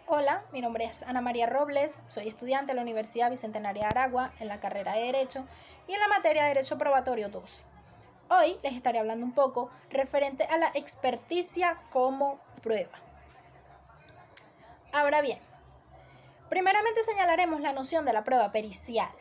Hola, mi nombre es Ana María Robles, soy estudiante de la Universidad Bicentenaria de Aragua en la carrera de Derecho y en la materia de Derecho Probatorio 2. Hoy les estaré hablando un poco referente a la experticia como prueba. Ahora bien, primeramente señalaremos la noción de la prueba pericial.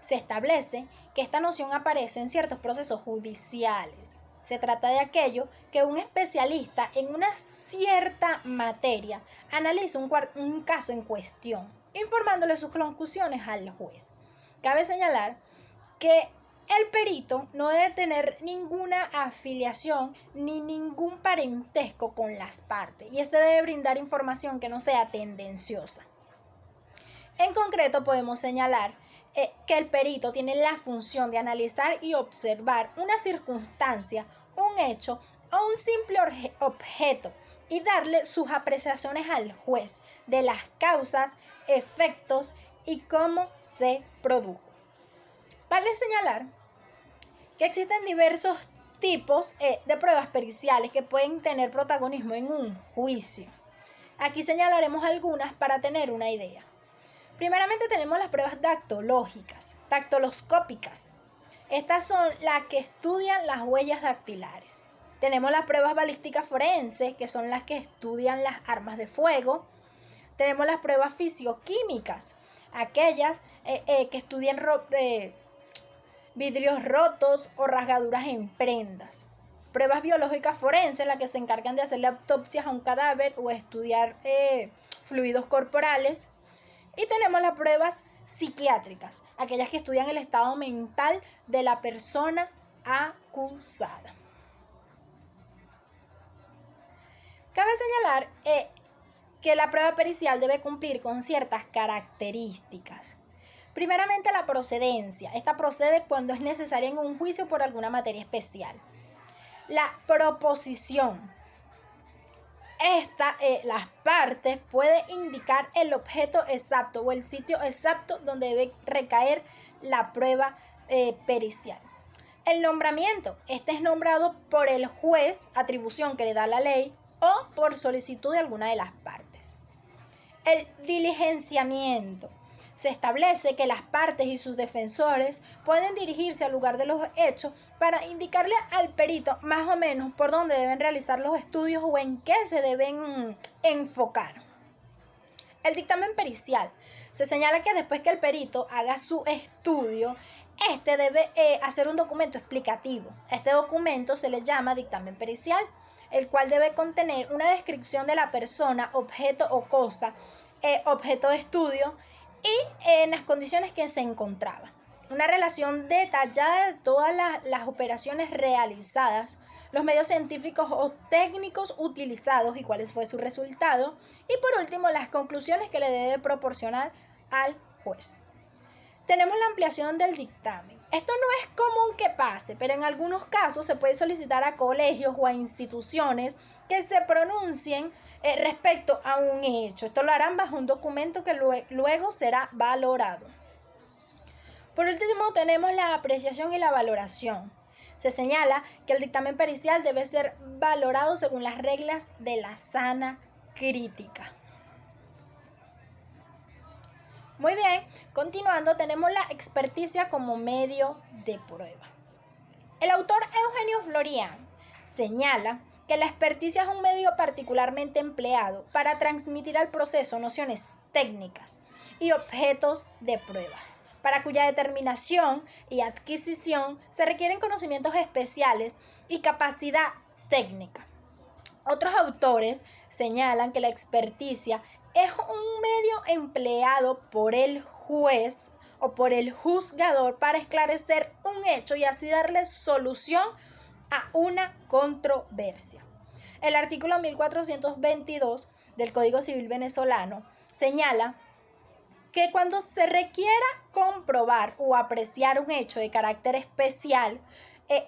Se establece que esta noción aparece en ciertos procesos judiciales. Se trata de aquello que un especialista en una cierta materia analiza un caso en cuestión, informándole sus conclusiones al juez. Cabe señalar que el perito no debe tener ninguna afiliación ni ningún parentesco con las partes y este debe brindar información que no sea tendenciosa. En concreto podemos señalar que el perito tiene la función de analizar y observar una circunstancia, un hecho o un simple objeto y darle sus apreciaciones al juez de las causas, efectos y cómo se produjo. Vale señalar que existen diversos tipos de pruebas periciales que pueden tener protagonismo en un juicio. Aquí señalaremos algunas para tener una idea. Primeramente tenemos las pruebas dactiloscópicas. Estas son las que estudian las huellas dactilares. Tenemos las pruebas balísticas forenses, que son las que estudian las armas de fuego. Tenemos las pruebas fisioquímicas, aquellas que estudian vidrios rotos o rasgaduras en prendas. Pruebas biológicas forenses, las que se encargan de hacerle autopsias a un cadáver o estudiar fluidos corporales. Y tenemos las pruebas psiquiátricas, aquellas que estudian el estado mental de la persona acusada. Cabe señalar que la prueba pericial debe cumplir con ciertas características. Primeramente, la procedencia. Esta procede cuando es necesaria en un juicio por alguna materia especial. La proposición. Las partes pueden indicar el objeto exacto o el sitio exacto donde debe recaer la prueba pericial. El nombramiento. Este es nombrado por el juez, atribución que le da la ley, o por solicitud de alguna de las partes. El diligenciamiento. Se establece que las partes y sus defensores pueden dirigirse al lugar de los hechos para indicarle al perito más o menos por dónde deben realizar los estudios o en qué se deben enfocar. El dictamen pericial. Se señala que después que el perito haga su estudio, este debe hacer un documento explicativo. Este documento se le llama dictamen pericial, el cual debe contener una descripción de la persona, objeto o cosa, objeto de estudio, y en las condiciones que se encontraba. Una relación detallada de todas las operaciones realizadas, los medios científicos o técnicos utilizados y cuál fue su resultado. Y por último, las conclusiones que le debe proporcionar al juez. Tenemos la ampliación del dictamen. Esto no es común que pase, pero en algunos casos se puede solicitar a colegios o a instituciones que se pronuncien respecto a un hecho. Esto lo harán bajo un documento que luego será valorado. Por último, tenemos la apreciación y la valoración. Se señala que el dictamen pericial debe ser valorado según las reglas de la sana crítica. Muy bien, continuando, tenemos la experticia como medio de prueba. El autor Eugenio Florian señala que la experticia es un medio particularmente empleado para transmitir al proceso nociones técnicas y objetos de pruebas, para cuya determinación y adquisición se requieren conocimientos especiales y capacidad técnica. Otros autores señalan que la experticia es un medio empleado por el juez o por el juzgador para esclarecer un hecho y así darle solución a una controversia. El artículo 1422 del Código Civil venezolano señala que cuando se requiera comprobar o apreciar un hecho de carácter especial,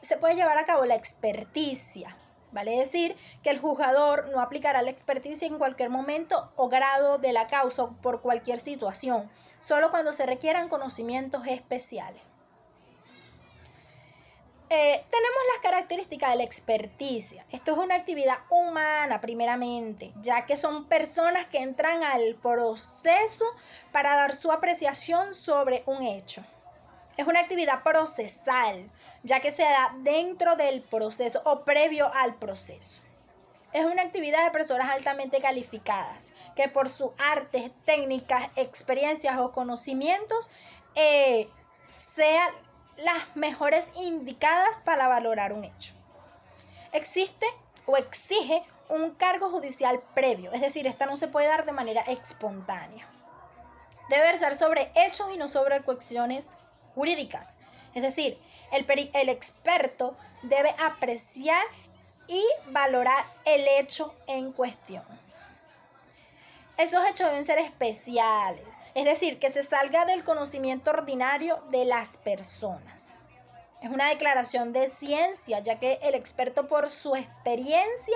se puede llevar a cabo la experticia. Vale decir que el juzgador no aplicará la experticia en cualquier momento o grado de la causa o por cualquier situación, solo cuando se requieran conocimientos especiales. Tenemos las características de la experticia. Esto es una actividad humana primeramente, ya que son personas que entran al proceso para dar su apreciación sobre un hecho. Es una actividad procesal, ya que se da dentro del proceso o previo al proceso. Es una actividad de personas altamente calificadas, que por sus artes, técnicas, experiencias o conocimientos sean las mejores indicadas para valorar un hecho. Existe o exige un cargo judicial previo, es decir, esta no se puede dar de manera espontánea. Debe versar sobre hechos y no sobre cuestiones jurídicas. Es decir, el experto debe apreciar y valorar el hecho en cuestión. Esos hechos deben ser especiales, es decir, que se salga del conocimiento ordinario de las personas. Es una declaración de ciencia, ya que el experto por su experiencia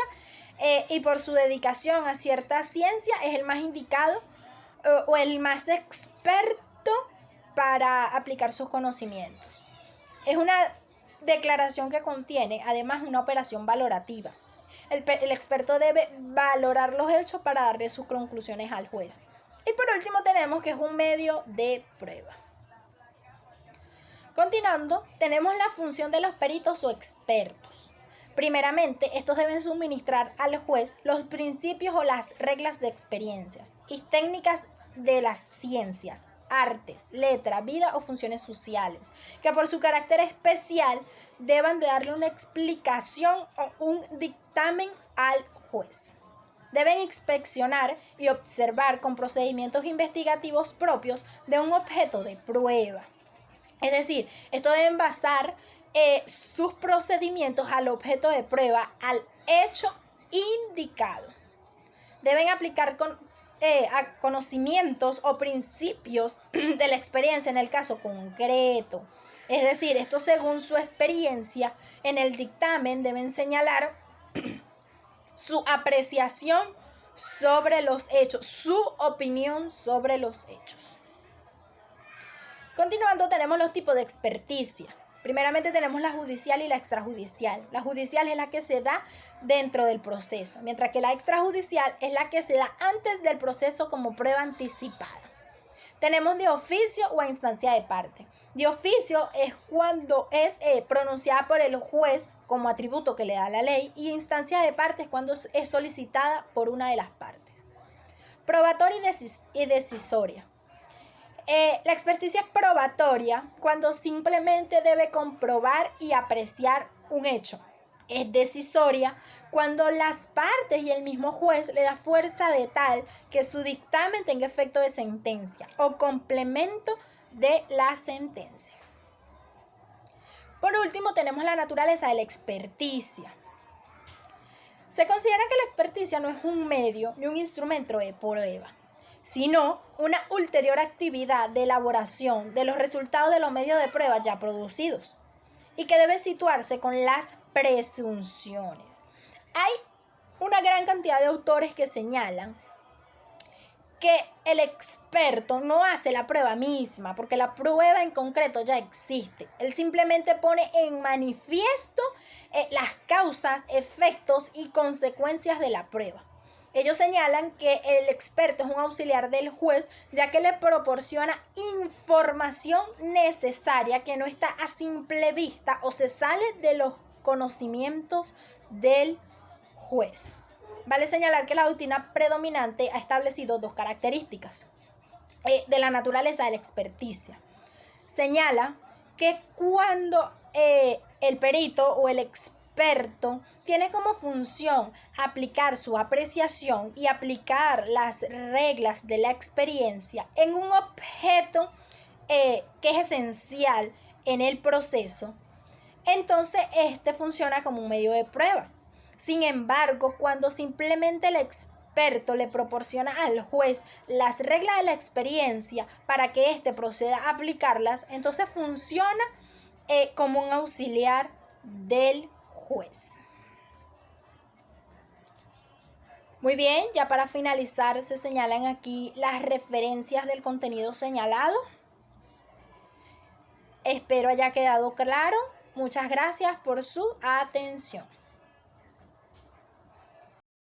y por su dedicación a cierta ciencia es el más indicado o el más experto para aplicar sus conocimientos. Es una declaración que contiene además una operación valorativa. El experto debe valorar los hechos para darle sus conclusiones al juez. Y por último tenemos que es un medio de prueba. Continuando, tenemos la función de los peritos o expertos. Primeramente, estos deben suministrar al juez los principios o las reglas de experiencias y técnicas de las ciencias, artes, letra, vida o funciones sociales, que por su carácter especial deban de darle una explicación o un dictamen al juez. Deben inspeccionar y observar con procedimientos investigativos propios de un objeto de prueba. Es decir, esto deben basar sus procedimientos al objeto de prueba, al hecho indicado. Deben aplicar conocimientos o principios de la experiencia en el caso concreto. Es decir, esto según su experiencia en el dictamen deben señalar su apreciación sobre los hechos, su opinión sobre los hechos. Continuando, tenemos los tipos de experticia. Primeramente tenemos la judicial y la extrajudicial. La judicial es la que se da dentro del proceso, mientras que la extrajudicial es la que se da antes del proceso como prueba anticipada. Tenemos de oficio o a instancia de parte. De oficio es cuando es pronunciada por el juez como atributo que le da la ley, y instancia de parte es cuando es solicitada por una de las partes. Probatoria y decisoria. La experticia es probatoria cuando simplemente debe comprobar y apreciar un hecho. Es decisoria cuando las partes y el mismo juez le da fuerza de tal que su dictamen tenga efecto de sentencia o complemento de la sentencia. Por último, tenemos la naturaleza de la experticia. Se considera que la experticia no es un medio ni un instrumento de prueba, sino una ulterior actividad de elaboración de los resultados de los medios de prueba ya producidos y que debe situarse con las presunciones. Hay una gran cantidad de autores que señalan que el experto no hace la prueba misma, porque la prueba en concreto ya existe. Él simplemente pone en manifiesto las causas, efectos y consecuencias de la prueba. Ellos señalan que el experto es un auxiliar del juez, ya que le proporciona información necesaria que no está a simple vista o se sale de los conocimientos del juez. Vale señalar que la doctrina predominante ha establecido dos características de la naturaleza de la experticia. Señala que cuando el perito o el experto tiene como función aplicar su apreciación y aplicar las reglas de la experiencia en un objeto que es esencial en el proceso, entonces este funciona como un medio de prueba. Sin embargo, cuando simplemente el experto le proporciona al juez las reglas de la experiencia para que éste proceda a aplicarlas, entonces funciona como un auxiliar del juez. Muy bien, ya para finalizar se señalan aquí las referencias del contenido señalado. Espero haya quedado claro. Muchas gracias por su atención.